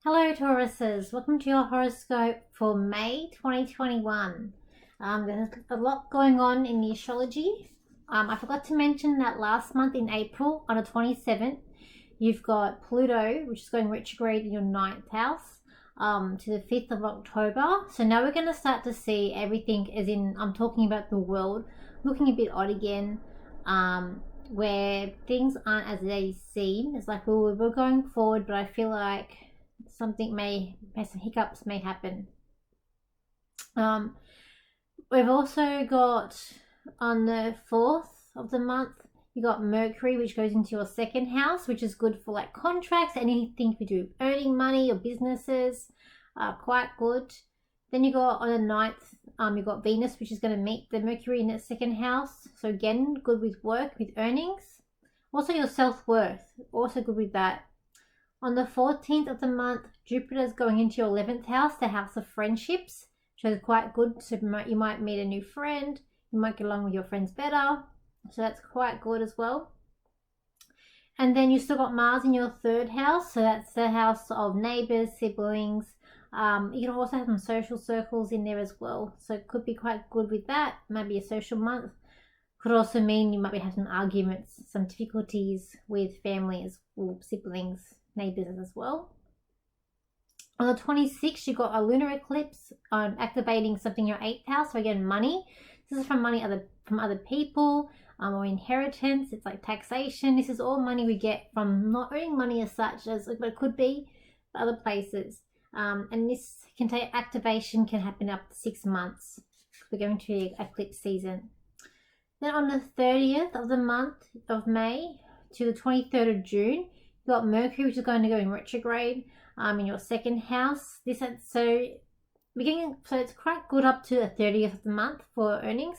Hello Tauruses, welcome to your horoscope for May 2021. There's a lot going on in the astrology. I forgot to mention that last month in April on the 27th, you've got Pluto, which is going retrograde in your 9th house to the 5th of October. So now we're going to start to see everything as in, I'm talking about the world, looking a bit odd again. Where things aren't as they seem. It's like we're going forward, but I feel like some hiccups may happen. We've also got on the 4th of the month, you got Mercury, which goes into your 2nd house, which is good for like contracts, anything you do, earning money or businesses, quite good. Then you got on the 9th, you got Venus, which is going to meet the Mercury in its 2nd house. So again, good with work, with earnings. Also your self-worth, also good with that. On the 14th of the month, Jupiter is going into your 11th house, the house of friendships, which is quite good. So you might meet a new friend, you might get along with your friends better. So that's quite good as well. And then you still got Mars in your 3rd house. So that's the house of neighbors, siblings. You can also have some social circles in there as well. So it could be quite good with that. Maybe a social month. Could also mean you might be having some arguments, some difficulties with families or siblings, neighbors as well. On the 26th, you got a lunar eclipse activating something in your 8th house. So again, money. This is from money from other people or inheritance. It's like taxation. This is all money we get from not earning money as such, but it could be other places. And this activation can happen up to 6 months. We're going to eclipse season. Then on the 30th of the month of May to the 23rd of June, you got Mercury, which is going to go in retrograde in your 2nd house. So it's quite good up to the 30th of the month for earnings.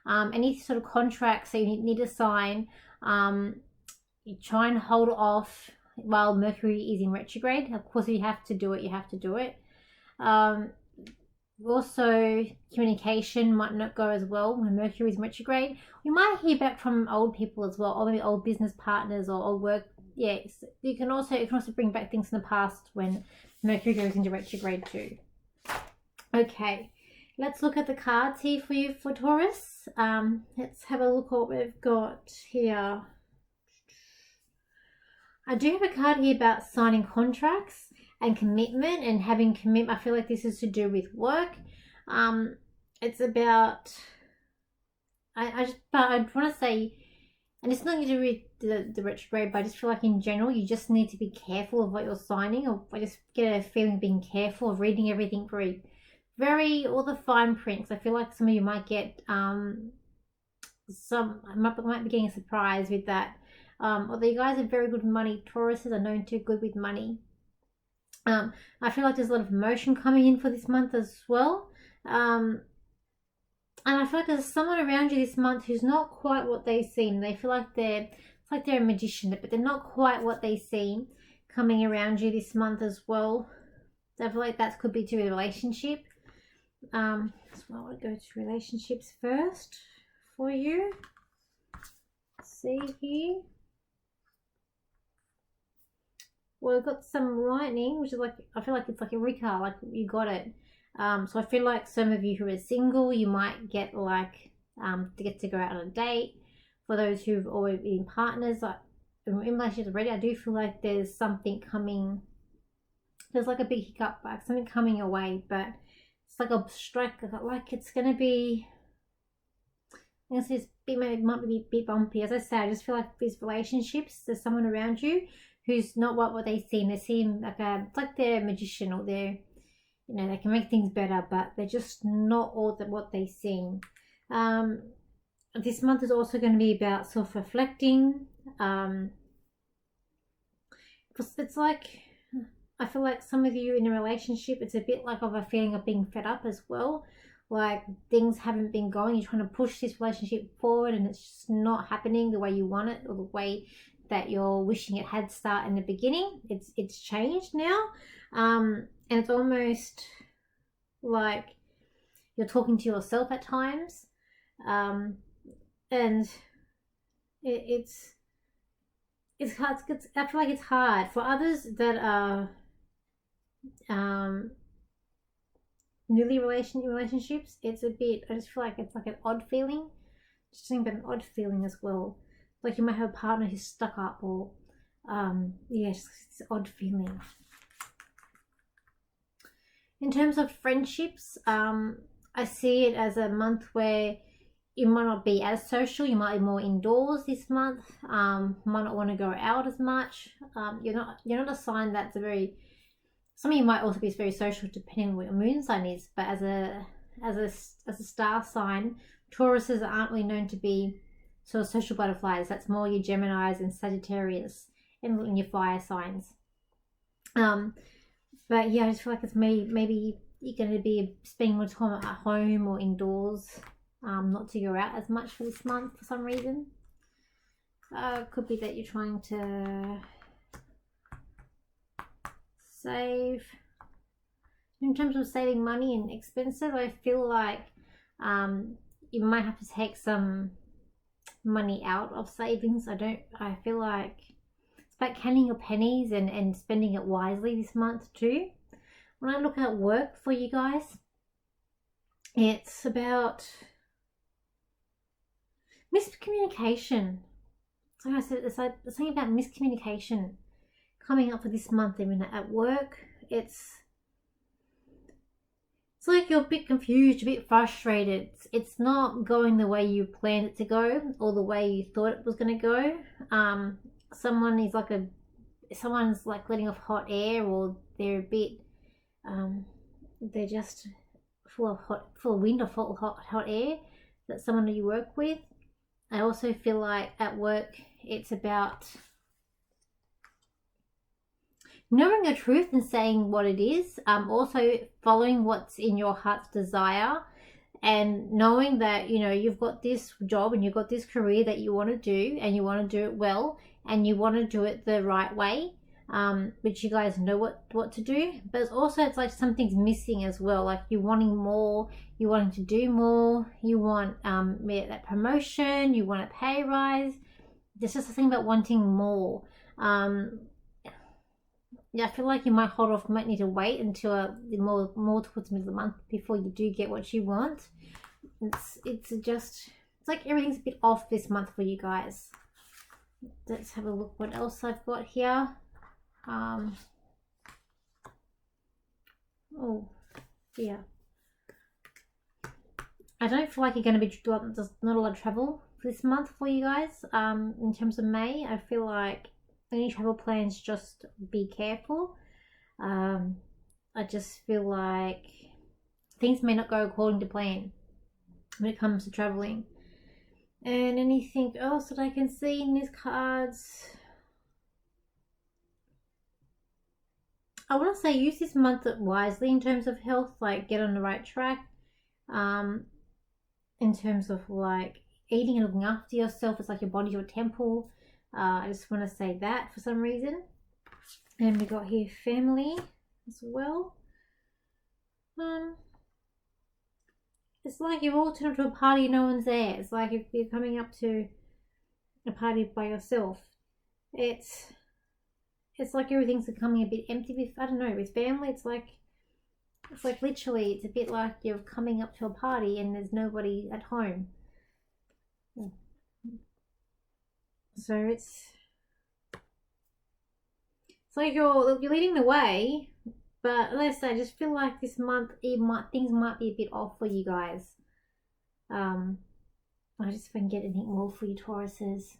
Any sort of contracts that you need to sign, you try and hold off while Mercury is in retrograde. Of course, if you have to do it, you have to do it. Also, communication might not go as well when Mercury is in retrograde. You might hear back from old people as well, or maybe old business partners or old work. Yes, it can also bring back things in the past when Mercury goes into retrograde too. Okay, let's look at the cards here for you for Taurus. Let's have a look at what we've got here. I do have a card here about signing contracts and commitment and having commitment. I feel like this is to do with work. It's about, I want to say, and it's nothing to do with the retrograde, but I just feel like in general, you just need to be careful of what you're signing, or I just get a feeling of being careful of reading everything all the fine prints. I feel like some of you might get, might be getting a surprise with that. Although you guys are very good with money, Tauruses are known to be good with money. I feel like there's a lot of emotion coming in for this month as well. And I feel like there's someone around you this month who's not quite what they seem. They feel like they're a magician, but they're not quite what they seem coming around you this month as well. So I feel like that could be to a relationship. So I want to go to relationships first for you. Let's see here. Well, we've got some lightning, which is like, I feel like it's like Eureka, like you got it. So I feel like some of you who are single, you might get like to get to go out on a date. For those who've always been partners, like in relationships already, I do feel like there's something coming. There's like a big hiccup, like something coming your way, but it's like a strike, like it's gonna be. I guess it might be a bit bumpy. As I say, I just feel like these relationships, there's someone around you who's not what they seem. They seem like it's like they're a magician, or they're, they can make things better, but they're just not all what they seem. This month is also going to be about self-reflecting. It's like, I feel like some of you in a relationship, it's a bit like of a feeling of being fed up as well. Like things haven't been going. You're trying to push this relationship forward and it's just not happening the way you want it, or the way that you're wishing it had started in the beginning. It's changed now. And it's almost like you're talking to yourself at times. And it's hard. I feel like it's hard for others that are newly relationships, it's a bit, I just feel like it's like an odd feeling. Just think about an odd feeling as well. Like you might have a partner who's stuck up, or yeah, it's an odd feeling. In terms of friendships, I see it as a month where you might not be as social. You might be more indoors this month. Might not want to go out as much. You're not a sign that's a very. Some of you might also be very social depending on what your moon sign is. But as a star sign, Tauruses aren't really known to be sort of social butterflies. That's more your Geminis and Sagittarius and your fire signs. But yeah, I just feel like it's maybe you're going to be spending more time at home or indoors, not to go out as much for this month for some reason. Could be that you're trying to save. In terms of saving money and expenses, I feel like you might have to take some money out of savings. I feel like it's about counting your pennies and spending it wisely this month too. When I look at work for you guys, it's about miscommunication. Like I said, it's something about miscommunication coming up for this month. Even at work, it's like you're a bit confused, a bit frustrated. It's not going the way you planned it to go or the way you thought it was going to go. Someone's like letting off hot air, or they're a bit they're just full of wind or full of hot air. That's someone that you work with. I also feel like at work it's about knowing the truth and saying what it is. Also following what's in your heart's desire, and knowing that you've got this job and you've got this career that you want to do, and you want to do it well, and you want to do it the right way, which you guys know what to do. But it's like something's missing as well. Like you're wanting more, you're wanting to do more, you want that promotion, you want a pay rise. There's just a thing about wanting more. Yeah, I feel like you might hold off, might need to wait until more towards the middle of the month before you do get what you want. It's like everything's a bit off this month for you guys. Let's have a look what else I've got here. Oh, yeah. I don't feel like you're going to be, there's not a lot of travel this month for you guys. In terms of May, I feel like any travel plans, just be careful. I just feel like things may not go according to plan when it comes to traveling. And anything else that I can see in these cards? I want to say use this month wisely in terms of health, like get on the right track. In terms of like eating and looking after yourself, it's like your body's your temple. I just want to say that for some reason. And we got here family as well. It's like you've all turned up to a party, no one's there. It's like if you're coming up to a party by yourself. It's like everything's becoming a bit empty with, I don't know, with family. It's like literally, it's a bit like you're coming up to a party and there's nobody at home. So it's like you're leading the way, but unless I just feel like this month things might be a bit off for you guys. I just if I can get anything more for you, Tauruses.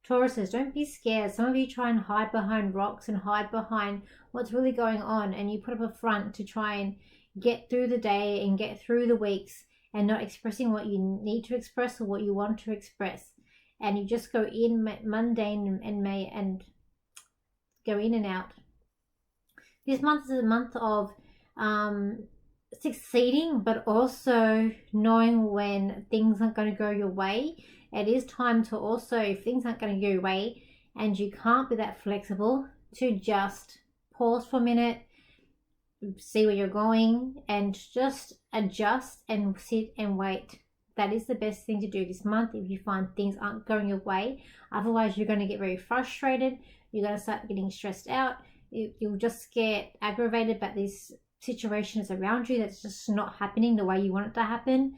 Tauruses, don't be scared. Some of you try and hide behind rocks and hide behind what's really going on, and you put up a front to try and get through the day and get through the weeks, and not expressing what you need to express or what you want to express. And you just go in mundane and go in and out. This month is a month of succeeding, but also knowing when things aren't going to go your way. It is time to also, if things aren't going to go your way and you can't be that flexible, to just pause for a minute, see where you're going, and just adjust and sit and wait. That is the best thing to do this month if you find things aren't going your way. Otherwise, you're going to get very frustrated. You're going to start getting stressed out. You'll just get aggravated about these situations around you that's just not happening the way you want it to happen.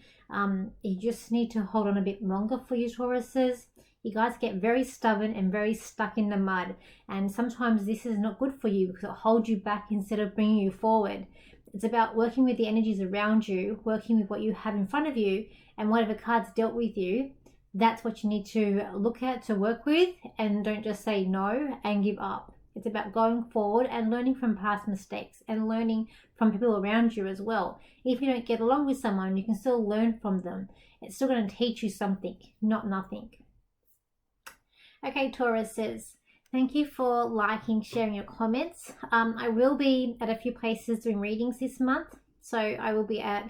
You just need to hold on a bit longer for you Tauruses. You guys get very stubborn and very stuck in the mud, and sometimes this is not good for you because it holds you back instead of bringing you forward. It's about working with the energies around you, working with what you have in front of you, and whatever cards dealt with you, that's what you need to look at to work with, and don't just say no and give up. It's about going forward and learning from past mistakes and learning from people around you as well. If you don't get along with someone, you can still learn from them. It's still going to teach you something, not nothing. Okay, Taurus says, thank you for liking, sharing your comments. I will be at a few places doing readings this month. So I will be at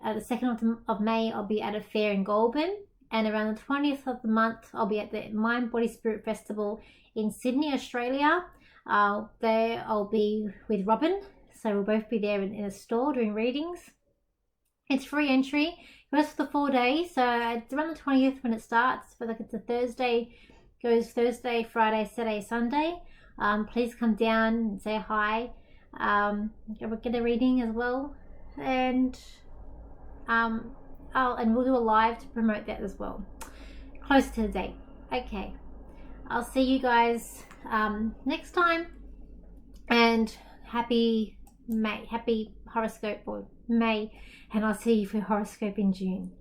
the 2nd of May, I'll be at a fair in Goulburn. And around the 20th of the month, I'll be at the Mind, Body, Spirit Festival in Sydney, Australia. There I'll be with Robin. So we'll both be there in a store doing readings. It's free entry. It goes for the 4 days. So it's around the 20th when it starts. But like it's a Thursday. Goes Thursday, Friday, Saturday, Sunday. Please come down and say hi. Get a reading as well, and we'll do a live to promote that as well, close to the date. Okay, I'll see you guys next time, and happy May, happy horoscope for May, and I'll see you for horoscope in June.